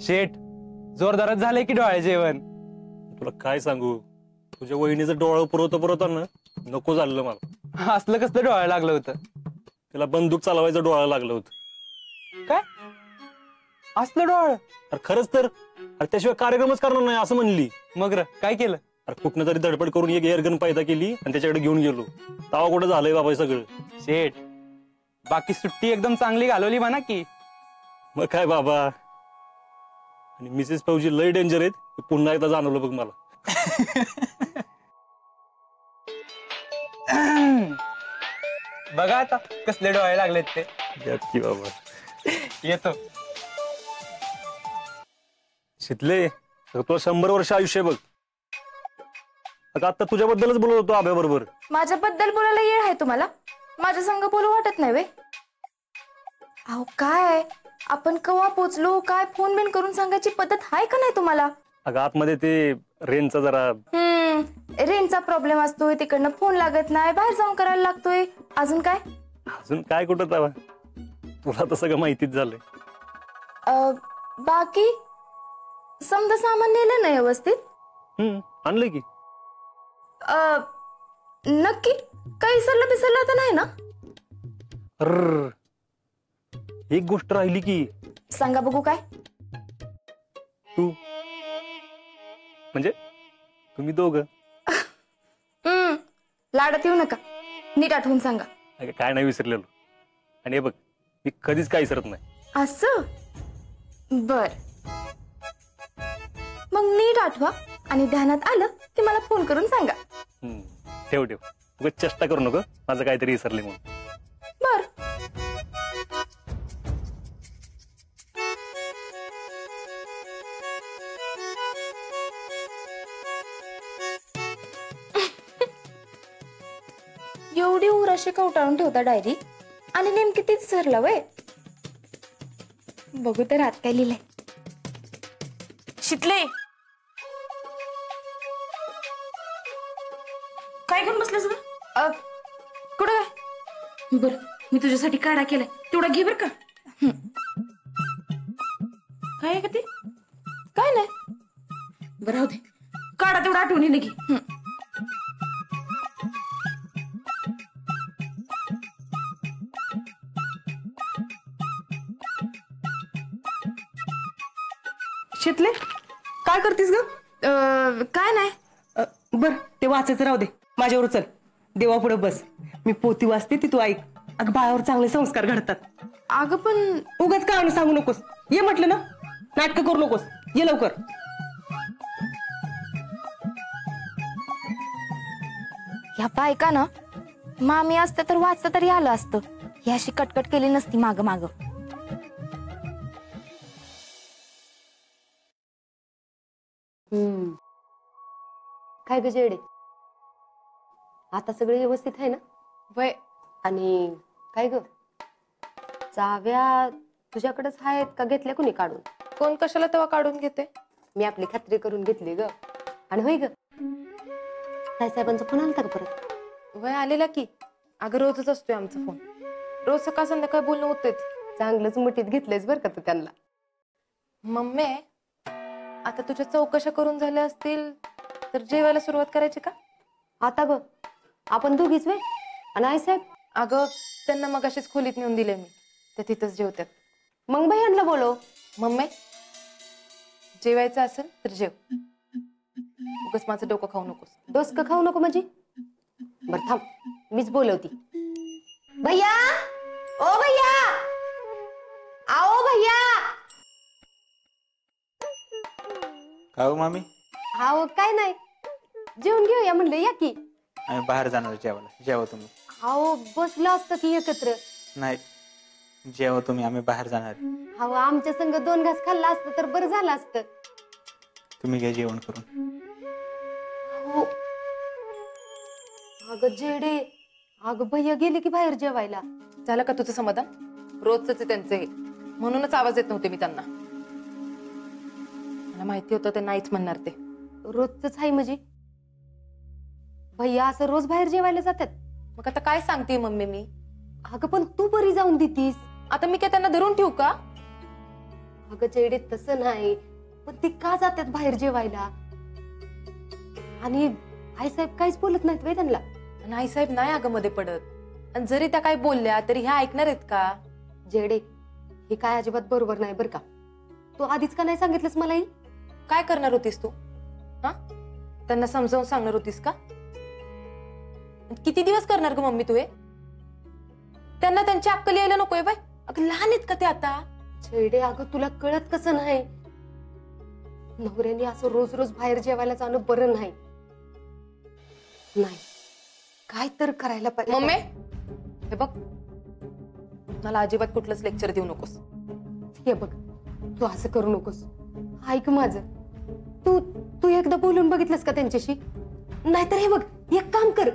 शेट जोरदारच झालंय की डोळ्या जेवण. तुला काय सांगू, तुझ्या वहिनीचं डोळं पुरवता ना नको झालं मला. असलं कसलं डोळ्या लागलं होतं? त्याला बंदूक चालवायचं डोळं लागलं होतं. काय असलं डोळं? अरे खरंच तर, अरे त्याशिवाय कार्यक्रमच करणार नाही असं म्हणली. मग र काय केलं? अरे कुठनं तरी धडपड करून एक एअरगन पैदा केली आणि त्याच्याकडे घेऊन गेलो. तावा कुठं झालंय बाबा सगळं. शेट बाकी सुट्टी एकदम चांगली घालवली म्हणा की. मग काय बाबा, आणि मिसेस फौजी लय डेंजर आहेत हे पुन्हा एकदा जाणवलं बघ मला. बघा आता कसले डोळे लागलेत ते. की बाबा येतो. शितले, तुला 100 वर्ष आयुष्य बघ. अगं आता तुझ्याबद्दलच बोलत होतो आब्या बरोबर. माझ्याबद्दल बोलायला येळ आहे तुम्हाला? माझ्या संग बोलू वाटत नाही वे? अहो काय आपण कवा पोचलो काय फोन बिन करून सांगायची पद्धत आहे का नाही तुम्हाला? अगं आतमध्ये ते रेंजचा जरा रेंजचा प्रॉब्लेम असतोय, तिकडनं फोन लागत नाही, बाहेर जाऊन करायला लागतोय. अजून काय? अजून काय कुठं तवा, तुला तर सगळं माहितीच झालंय. बाकी समजा सामान नेलं नाही व्यवस्थित? आणलंय की. नक्की काही विसरलं बिसरलं तर नाही ना? एक गोष्ट राहिली की. सांगा बघू काय. तू म्हणजे तुम्ही दोघं. लाडात येऊ नका, नीट आठवून सांगा. काय नाही विसरलेलो, आणि हे बघ मी कधीच काही विसरत नाही. असं बर, मग नीट आठवा आणि ध्यानात आलं की मला फोन करून सांगा. ठेव ठेव, उगाच चेष्टा करू नको माझं काहीतरी विसरले म्हणून. बर. एवढी उराशी कवटाळून ठेवता डायरी आणि नेमकी तीच सरला वय. बघू तर आत काय लिहिलंय. शितले, काय घेऊन बसलेस ग? कुठं काय? बर, मी तुझ्यासाठी काढा केलाय, तेवढा घे बर का. काय आहे का ते? काय नाही. बरं राहू दे, काढा तेवढा आठवणीने घे. शितले काय करतीस ग? काय नाही. बर ते वाचायचं राहू दे, माझ्यावर चल, देवा पुढे बस, मी पोती वाचते ती तू ऐक. अगं बाळावर चांगले संस्कार घडतात. अगं पण उगाच काय सांगू नकोस, ये म्हटलं ना, नाटकं करू नकोस, ये लवकर. ह्या बायका ना, मामी असतं तर वाचतं तरी आलं असतं, ही अशी कटकट केली नसती माग माग. काय ग जेडे, आता सगळे व्यवस्थित आहे ना? वय. आणि काय ग, चाव्या तुझ्याकडेच आहेत का घेतल्या कुणी काढून? कोण कशाला तेव्हा काढून घेते? मी आपली खात्री करून घेतली ग. आणि होय ग, साहेबांचा फोन आलता का परत? वय आलेला की. अगं रोजच असतोय आमचा फोन, रोज सकाळ संध्याकाळ बोलणं होतेच. चांगलंच मुठीत घेतलंयस बरं का तू त्यांना. मम्मी आता तुझ्या चौकशा करून झाल्या असतील तर जेवायला सुरुवात करायची का? आता ग आपण दोघीच वे आणि आई साहेब? अगं त्यांना मग अशीच खोलीत नेऊन दिले मी, ते तिथंच जेवतात. मग भैयांना बोलव. मम्मी जेवायचं असेल तर जेव, उगाच माझं डोकं खाऊ नकोस. डोसकं खाऊ नको म्हणजे? बरं थांब, मीच बोलवती. भैया, ओ भैया, आओ भैया. काय हो मामी? हा काय नाही, जेवून घेऊया म्हणलं, या की. आम्ही बाहेर जाणार जेवायला, जेवा तुम्ही. अहो बसलं असतं की एकत्र. नाही, जेवा तुम्ही, आम्ही बाहेर जाणार. अहो आमच्या संग 2 घास खाल्ला असतं तर बरं झालं असतं. तुम्ही घ्या जेवण करून. हो अगं जेडे, अगं भैया गेले की बाहेर जेवायला. झालं का तुझं समाधान? रोजच आहे त्यांचं हे, म्हणूनच आवाज येत नव्हते मी त्यांना. मला माहिती होतं ते नाहीच म्हणणार. ते रोजच आहे म्हणजे? भैया असं रोज बाहेर जेवायला जातात? मग आता काय सांगते मम्मी मी? अगं पण तू बरी जाऊन देतीस. आता मी काय त्यांना धरून ठेवू का? अगं जेडे तसं नाही, पण ते का जातात बाहेर जेवायला? आणि आईसाहेब काहीच बोलत नाहीत वे त्यांना? आणि आईसाहेब नाही अगं मध्ये पडत, आणि जरी त्या काही बोलल्या तरी ह्या ऐकणार आहेत का? जेडे हे काय अजिबात बरोबर नाही बरं का. तू आधीच का नाही सांगितलंस मलाही? काय करणार होतीस तू? हा, त्यांना समजावून सांगणार होतीस का? किती दिवस करणार ग मम्मी तू हे? त्यांना त्यांची अक्कल यायला नकोय बाय. अगं लहान आहेत का ते आता? जेडे अगं तुला कळत कसं नाही? नवऱ्याने असं रोज रोज बाहेर जेवायला जाणं बरं नाही. नाही, काय तर करायला पाहिजे. मम्मी हे बघ, मला अजिबात कुठलंच लेक्चर देऊ नकोस. हे बघ, तू असं करू नकोस. ऐक माझं, तू तू एकदा बोलून बघितलंस का त्यांच्याशी? नाहीतर हे बघ, एक काम कर,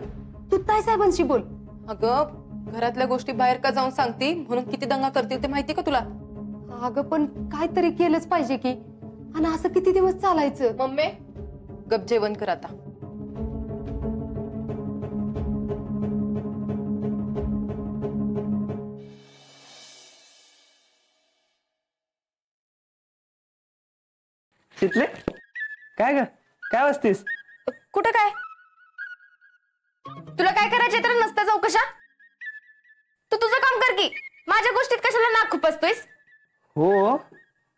तू ताई साहेबांशी बोल. अगं घरातल्या गोष्टी बाहेर का जाऊन सांगती म्हणून किती दंगा करतील ते माहिती का तुला? अगं पण काहीतरी केलंच पाहिजे की. आणि असं किती दिवस चालायचं? मम्मी गप जेवण कर आता. शितले काय ग, काय वाजतीस? कुठं काय? तुला काय करायचे तर नसतं चौकशा? तू तुझं काम कर की, माझ्या गोष्टीत कशाला नाक खुपसतोयस? हो,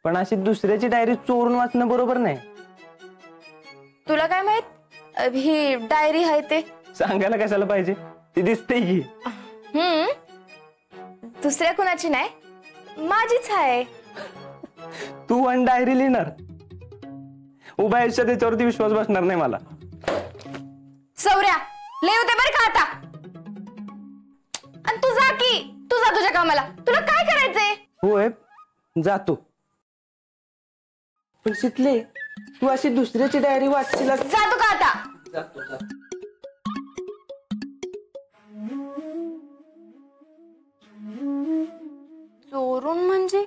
पण अशी दुसऱ्याची डायरी चोरून वाचणं बरोबर नाही. तुला काय माहित ही डायरी आहे ते? सांगायला कशाला पाहिजे, ती दिसते की. दुसऱ्या कुणाची नाही, माझीच आहे. तू आणि डायरी लिहिणार? उभ्या आयुष्यात त्याच्यावरती विश्वास बसणार नाही मला. सौर्या लय होते बरं का आता. आणि तू जा की, तू जा तुझ्या कामाला. तुला काय करायचंय? होय जातो, पण शितले तू अशी दुसऱ्याची डायरी वाचशील? जातो का आता? जातो. चोरून म्हणजे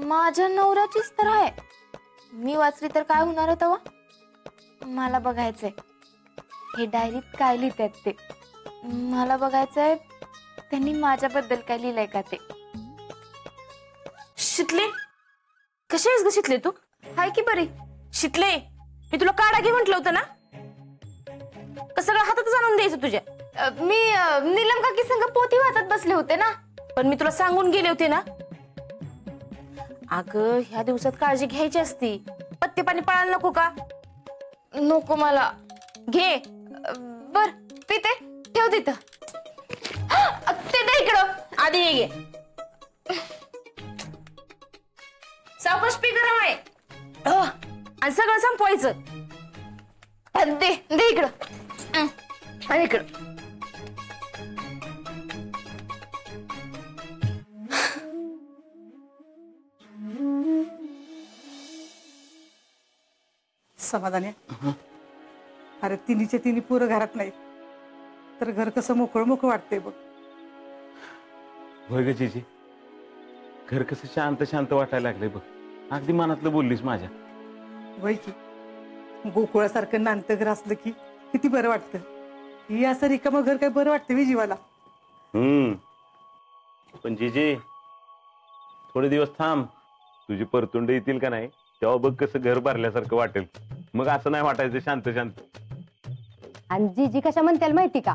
माझ्या नवऱ्याचीच तर आहे. मी वाचली तर काय होणार आहे तेव्हा? मला बघायचंय हे डायरीत काय लिहितात ते. मला बघायचंय त्यांनी माझ्याबद्दल काय लिहिलंय का ते. शितले कशी आहेस ग शितले तू? हाय की बरी. शितले मी तुला काढा घे म्हटलं होतं ना, कसं हातात आणून द्यायचं तुझ्या? मी नीलम काकी संग पोथी वाचत बसले होते ना. पण मी तुला सांगून गेले होते ना, अगं ह्या दिवसात काळजी घ्यायची असती. पत्ते पाणी पळायला नको का? नको मला. घे. बर पिते, ठेव तिथं. ते दे इकडं. आधी हे घे. सावकाश पी, गरम आहे. आणि सगळं संपवायचं. दे दे इकडं. आणि इकडं. समाधानी अरे तिन्हीच्या तिन्ही पोरं घरात नाहीत तर घर कसं मोकळं मोकळं वाटतंय बघ. होय ग जीजी, घर कसं शांत शांत वाटायला लागलंय बघ. अगदी मनातलं बोललीस माझ्या. वय की गोकुळासारखं नांत घर असलं की किती बरं वाटतं. ही असं रिकामं घर काय बरं वाटतं मी जीवाला. पण जीजी थोडे दिवस थांब, तुझी परतुंड येतील का नाही तेव्हा बघ कसं घर भरल्यासारखं वाटेल. मग असं नाही वाटायचं शांत शांत. आणि जीजी कशा म्हणताल माहिती का?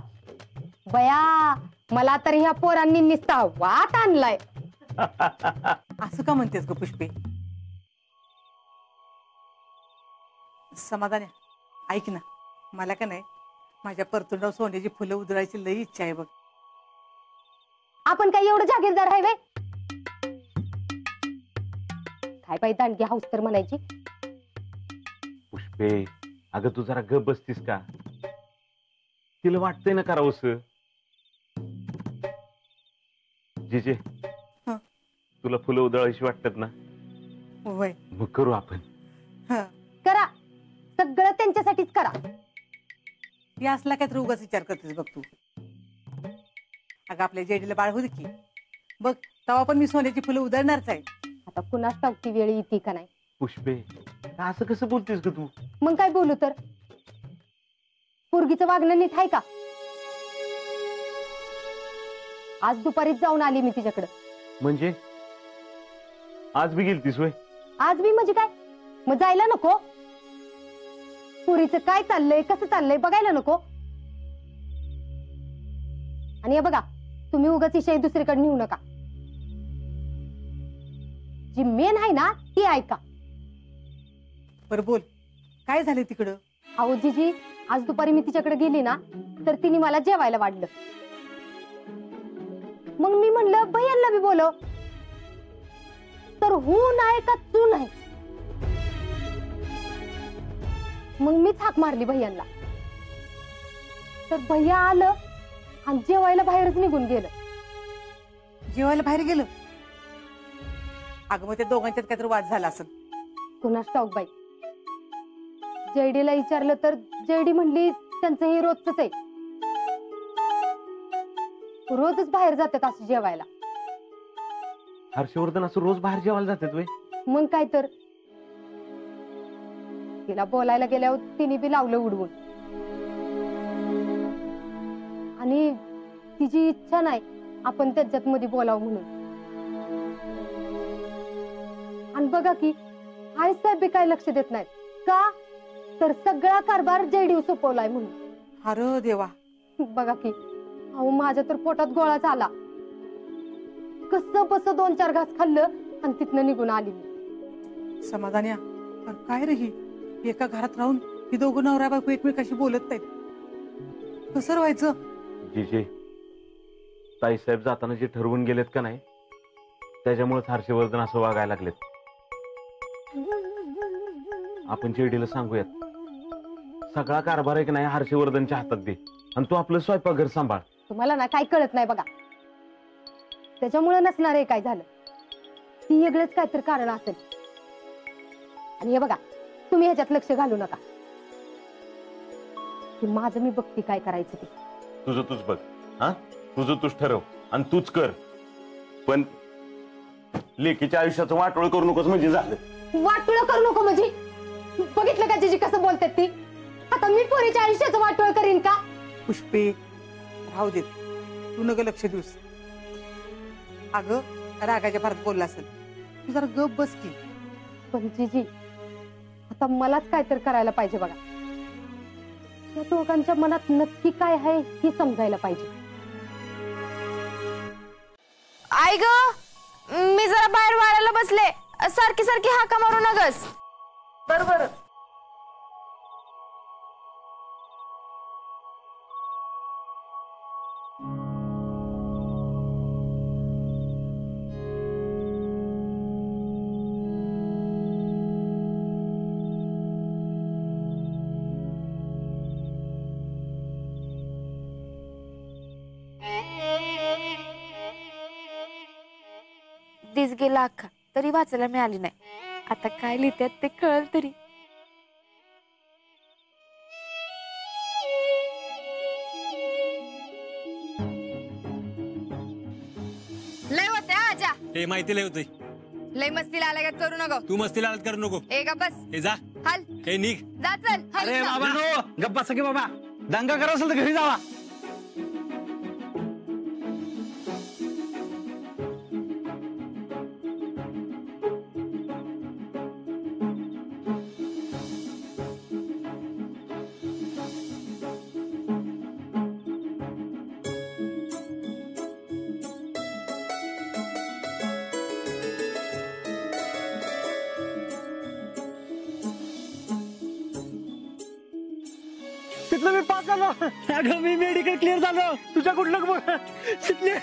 बया मला तर ह्या पोरांनी निस्ता वाट आणलाय. असं का म्हणतेस ग पुष्पे? समाधान ऐक ना, मला का नाही माझ्या परतुंडावर सोन्याची फुलं उधळायची लई इच्छा आहे बघ. आपण काय एवढं जागीरदार आहे वे? काय पाहिजे आणखी हाऊस तर म्हणायची. पुष्पे अगं तू जरा गप बसतीस का? तिला वाटतंय ना करावंस. जीजे तुला फुलं उधळायची वाटतात ना, वय मग करू आपण. करा, सगळं त्यांच्यासाठीच करा. हे असला काय तर उगाच विचार करतेस बघ तू. अगं आपल्या जेडीला बाळ होती की बघ, तेव्हा पण मी सोन्याची फुलं उधळणारच आहे. आता कुणाच ठाऊक वेळ येते का नाही. पुष्पे असं कसं बोलतेस ग तू? मग काय बोलू तर? पोरगीचं वागणं नीट आहे का? आज दुपारीच जाऊन आली मी तिच्याकडं. म्हणजे आज बी गेलतीस होय? आज मी म्हणजे काय मग जायला नको? पुरीचं काय चाललंय कसं चाललंय बघायला नको? आणि हे बघा, तुम्ही उगाच विषय दुसरीकडे नेऊ नका. जी मेन आहे ना ती ऐका. बरं बोल, काय झालं तिकडं? अहो जीजी, आज दुपारी मी तिच्याकडे गेली ना तर तिने मला जेवायला वाढलं. मग मी म्हणलं भैयांना बी बोलव, तर हू नाही का तू नाही. मग मीच हाक मारली भैयांना, तर भैया आलं आणि जेवायला बाहेरच निघून गेलं. जेवायला बाहेर गेलं? अगं मग त्या दोघांच्यात काहीतरी वाद झाला असेल. कुणास ठाऊक बाई. जयडीला विचारलं तर जयडी म्हणली त्यांचं हे रोजच आहे, रोजच बाहेर जातात असं जेवायला. हर्षवर्धन असं रोज बाहेर जेवायला जातात वे? मग काय तर. तिला बोलायला गेल्यावर तिने बी लावलं उडवून. आणि तिची इच्छा नाही आपण त्याच्यात मध्ये बोलावं म्हणून. आणि बघा की आई साहेब बी काय लक्ष देत नाहीत का, तर सगळा कारभार जयडी सोपवलाय म्हणून. अरे देवा. बघा की, अहो माझ्या तर पोटात गोळाच आला. कसं बस 2-4 घास खाल्लं आणि तिथनं निघून आली मी. समाधान्या, पण काय रे ही एका घरात राहून ही दोघं नवरा बायको एकमेकाशी बोलत नाहीत, कसं व्हायचं? जे ताईसाहेब जाताना जे ठरवून गेलेत का नाही, त्याच्यामुळेच हर्षवर्धन असं वागायला लागलेत. आपण जेडीला सांगूयात, सगळा कारभार एक नाही हर्षवर्धनच्या हातात दे आणि तू आपलं स्वयंपाकघर सांभाळ. तुम्हाला ना काय कळत नाही बघा, त्याच्यामुळे नसणार आहे काय झालं, ती वेगळंच काहीतरी कारण असेल. आणि हे बघा, तुम्ही ह्याच्यात लक्ष घालू नका. माझं मी बघते काय करायचं ते. तुझं तूच बघ, हा तुझं तूच ठरव आणि तूच कर, पण लेकीच्या आयुष्याचं वाटोळ करू नकोस म्हणजे झालं. वाटोळ करू नको म्हणजे? बघितलं का जीजी कसं बोलतात ती? आता मी पोरीच्या आयुष्याचं वाटोळ करीन का? पुष्पे, राहू देत, तू नग लक्ष देऊस. अगं रागाच्या भरात बोलला असेल, तू जरा गप बस की. पण जीजी, आता मलाच काहीतरी करायला पाहिजे बघा. या दोघांच्या मनात नक्की काय आहे हे समजायला पाहिजे. आई ग, मी जरा बाहेर वाढायला बसले, सारखी सारखी हाका मारू नगस. बरोबर. दिस गेला अख्खा, तरी वाचायला मिळाली नाही. आता काय लिहितात ते कळल तरी. लय होते आजा, हे माहिती लय होते. लय मस्तीला आल्यागत करू नको. तू मस्तीला आलत करू नको. ए ग बस. हे जा, हल हे निघ. जा, चल हल. अरे बाबा नो, गप्प बसा की बाबा. दंगा करा असेल तर घरी जावा. तिथलं मी पास झालो. अगं मी मेडिकल क्लिअर झालो. तुझ्या कुठलं बघ शिकले.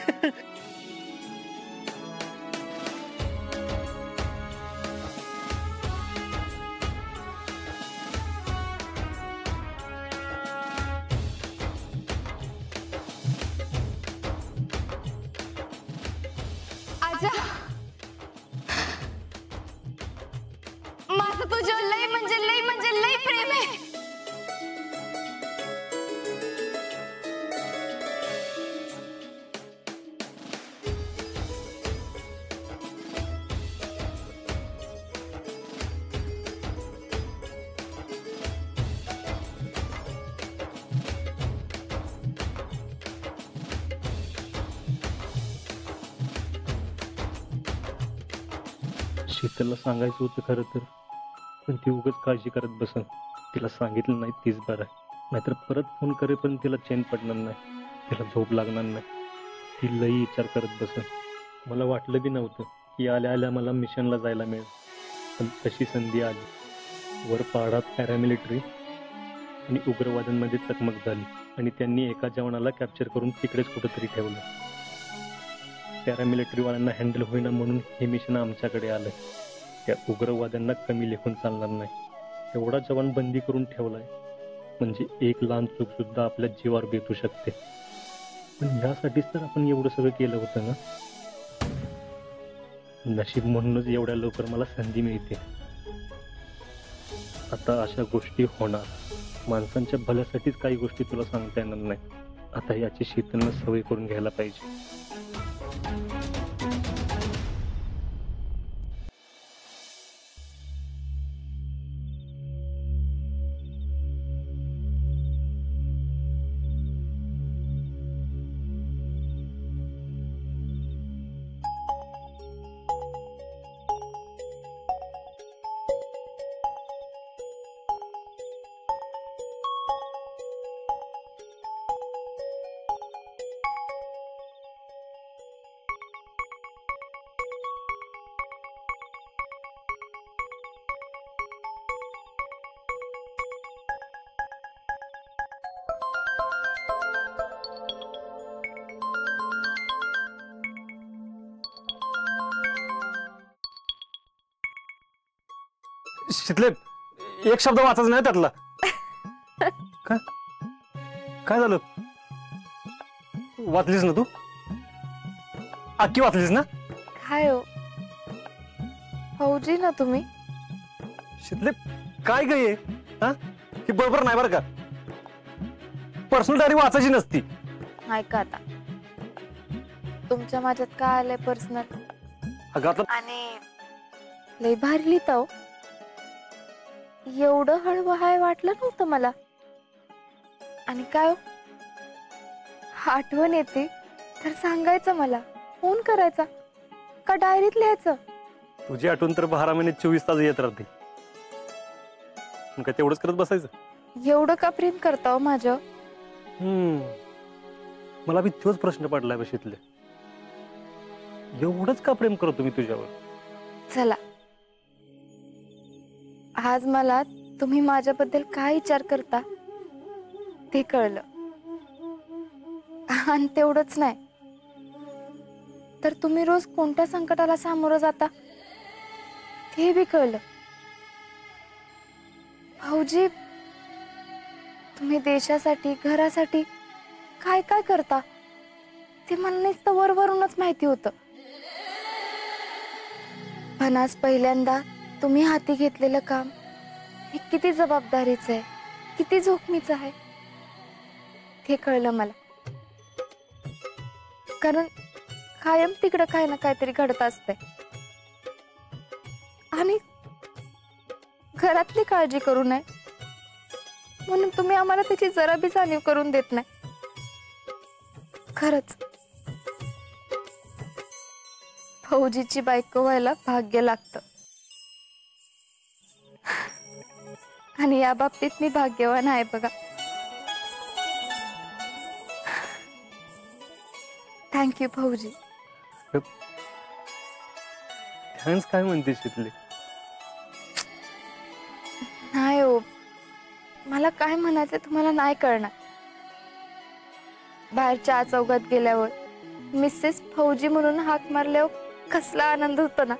आजा, माझं तुझ्यावर लय म्हणजे लय प्रेम आहे. शीतलला सांगायचं होतं खरं तर, पण ती उगाच काळजी करत बसन. तिला सांगितलं नाही तीच बरं आहे, नाहीतर परत फोन करे पण तिला चैन पडणार नाही, तिला झोप लागणार नाही. ती लई विचार करत बसन. मला वाटलं बी नव्हतं की आल्या आल्या मला मिशनला जायला मिळेल, पण तशी संधी आली. वर पहाडात पॅरामिलिटरी आणि उग्रवाद्यांमध्ये चकमक झाली आणि त्यांनी एका जवानाला कॅप्चर करून तिकडेच कुठंतरी ठेवलं. पॅरामिलिटरीवाल्यांना हँडल होईना म्हणून हे मिशन आमच्याकडे आलं. त्या उग्रवाद्यांना कमी लेखून चालणार नाही, एवढा जवान बंदी करून ठेवलाय म्हणजे एक लहान चूक सुद्धा आपल्या जीवावर बेतू शकते. पण यासाठीच तर आपण एवढं सगळं केलं होतं ना. नशीब म्हणूनच एवढ्या लवकर मला संधी मिळते. आता अशा गोष्टी होणार. माणसांच्या भल्यासाठीच काही गोष्टी तुला सांगता येणार नाही. आता याची शीतलनं सवय करून घ्यायला पाहिजे. शीतले, एक शब्द वाचायचा नाही त्यातला. काय काय झालं? वाचलीस ना तू? अख्खी वाचलीस ना? काय हो फौजी ना तुम्ही? शीतले काय ग हे? हा, ही बरोबर नाही बरं का. पर्सनल डायरी वाचायची नसती. ऐका आता, तुमच्या माझ्यात काय आलंय पर्सनल? अगं आता आणि लय भारी लिहिता हो. एवढं हळवं हाय वाटलं नव्हतं मला. आणि काय हो, आठवण येते तर सांगायचं मला, फोन करायचा का डायरीत लिहायचं? तुझी आठवण तर 12 महिने 24 तास येत राहते. मग काय तेवढंच करत बसायचं? एवढं का प्रेम करता हो माझं? मला बी तोच प्रश्न पडलाय बशीतले. एवढंच का प्रेम करतो मी तुझ्यावर? चला, आज मला तुम्ही माझ्याबद्दल काय विचार करता ते कळलं. आणि तेवढंच नाही तर तुम्ही रोज कोणत्या संकटाला सामोरं जाता ते बी कळलं. भाऊजी, तुम्ही देशासाठी, घरासाठी काय काय करता ते मला नुसतं वरवरूनच माहिती होतं. पण आज पहिल्यांदा तुम्ही हाती घेतलेलं काम हे किती जबाबदारीचं आहे, किती जोखमीचं आहे ते कळलं मला. कारण कायम तिकडं काय ना काहीतरी घडत असतंय आणि घरातली काळजी करू नये म्हणून तुम्ही आम्हाला त्याची जरा बी जाणीव करून देत नाही. खरंच फौजीची बायको व्हायला भाग्य लागतं आणि या बाबतीत मी भाग्यवान आहे बघा. थँक्यू फौजी. थँक्स काय म्हणते शीतले? नाही हो, मला काय म्हणायचं तुम्हाला नाही कळणार. बाहेरच्या चौकात गेल्यावर मिसेस फौजी म्हणून हाक मारल्यावर कसला आनंद होतो ना,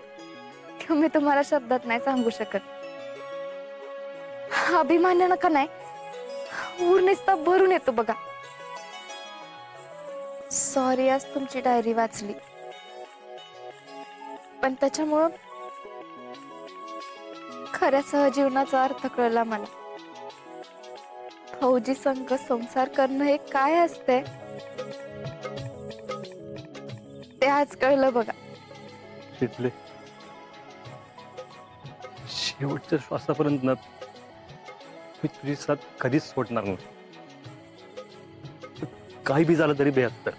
तो मी तुम्हाला शब्दात नाही सांगू शकत. अभिमानानं का नाही ऊर नुसता भरून येतो बघा. सॉरी आज तुमची डायरी वाचली, पण त्याच्यामुळं खऱ्या सहजीवनाचा अर्थ कळला मला. फौजी संघ संसार करणं हे काय असते ते आज कळलं बघा. शीतले, शेवटच्या श्वासापर्यंत ना मी तुझी साथ कधीच सोडणार नाही. काही बी झालं तरी 72.